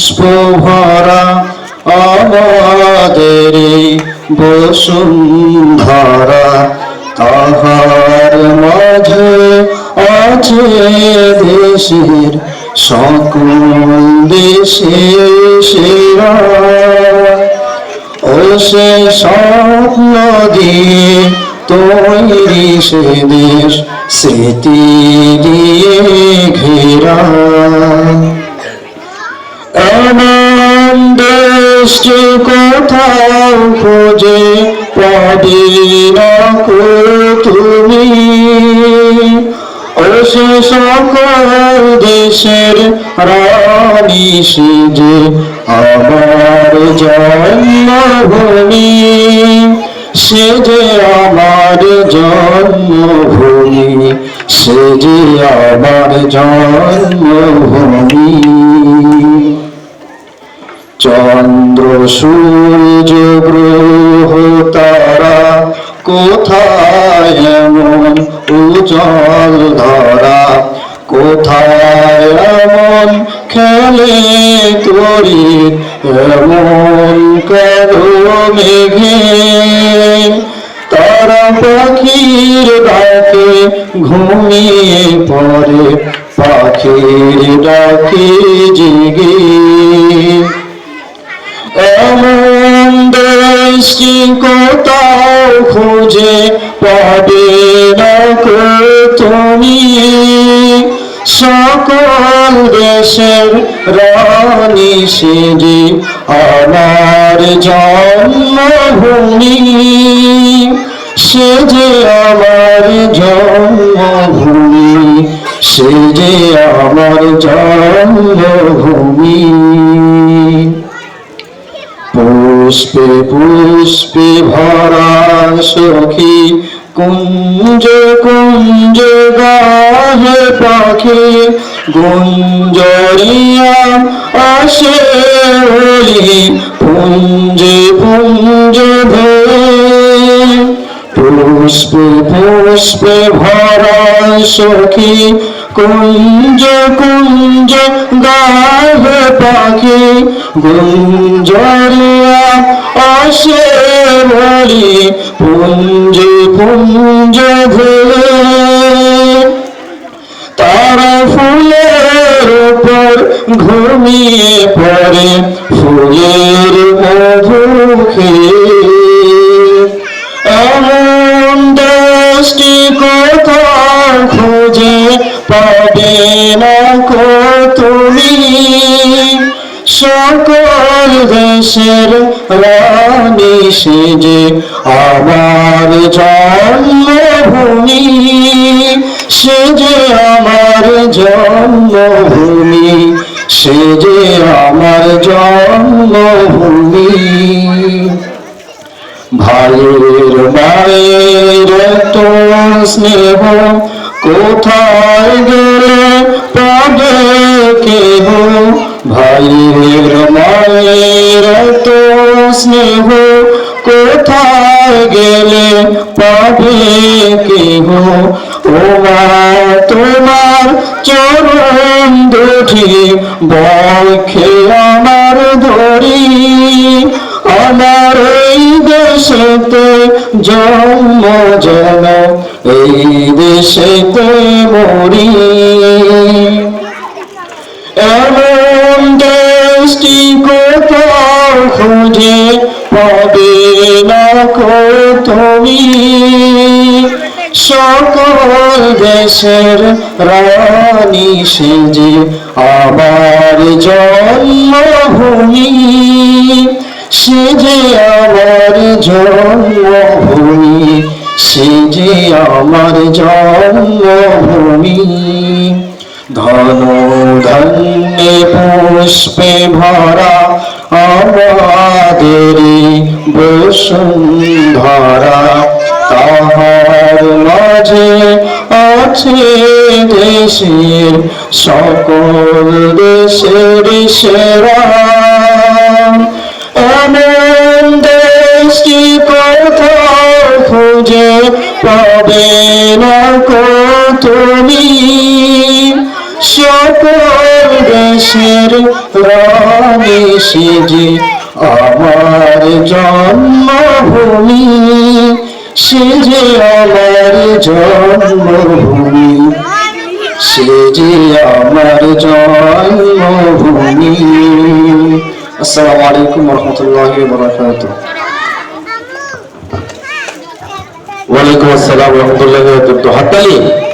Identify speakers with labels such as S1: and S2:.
S1: পুষ্প ভরা আমাদের বসুন্ধরা, তাহার মাঝে আছে দেশের সকল দেশের সেরা। ও সে স্বপ্ন দিয়ে তৈরি সে দেশ, স্মৃতি দিয়ে ঘেরা। এমন দেশটি কোথাও খুঁজে পাবে না কো তুমি। ও সে সকল দেশের রানী সেজে আমার জন্মভূমি, সে যে আমার জন্মভূমি, সে যে আমার জন্মভূমি। চন্দ্র সূর্য গ্রহ তারা কোথায় এমন উজ্জ্বল ধরা, কোথায় এমন খেলে তড়িৎ, এমন কালো মেঘে। তারা পাখির ডাকে ঘুমিয়ে পড়ে, পাখির ডাকে জেগে। এমন দেশটি কোথাও খুঁজে পাবে না কো তুমি। সকল দেশের রানী সেজে আমার জন্মভূমি, সে যে আমার জন্মভূমি, সে যে আমার জন্মভূমি। পুষ্পে পুষ্পে ভরা সখী কুঞ্জ কুঞ্জ গাহে পাখি, গুঞ্জরিয়া আসে ওলি পুঞ্জে পুঞ্জ ধরে। পুষ্পে পুষ্পে ভরা সখী কুঞ্জ কুঞ্জ গাহে পাখি, গুঞ্জরিয়া আসে বলি পুঞ্জে পুঞ্জ ধরে। তারা ফুলের উপর ঘুমিয়ে পড়ে, ফুলের মধু খেয়ে। এমন দেশটি কোথাও খুঁজে পাবে না কো তুমি। সকল দেশের রানী সেজে আমার জন্মভূমি, সে যে আমার জন্মভূমি, সে যে আমার জন্মভূমি। ভাইয়ের মায়ের তো স্নেহ কোথায় গেলে পাবে কেহ। ভাইয়ের মায়ের তো স্নেহ কোথায় গেলে পাবে কেহ। ও মা তোমার চরণ দুটি বক্ষে আমার ধরি, আমার এই দেশেতে জন্ম যেন এই দেশেতে মরি। এমন দেশটি কোথাও খুঁজে পাবে না কো তুমি। সকল দেশের রানী সেজে আমার জন্মভূমি, সে যে আমার জন্মভূমি, সে যে আমার জন্মভূমি। ধন ধন্যে পুষ্পে ভরা আমাদের বসুন্ধরা, তাহার মাঝে আছে দেশের সকল দেশের সেরা। এমন দেশটি কোথাও খুঁজে পাবে না কো তুমি। সকল দেশের রানী সেজে আমার জন্মভূমি, সেজে আমার জন্মভূমি, সেজে আমার জন্মভূমি। আসসালামু আলাইকুম ওয়া রাহমাতুল্লাহি ওয়া বারাকাতুহু।
S2: ওয়ালাইকুম আসসালাম ওয়া রাহমাতুল্লাহি ওয়া বারাকাতুহু। হাততালি।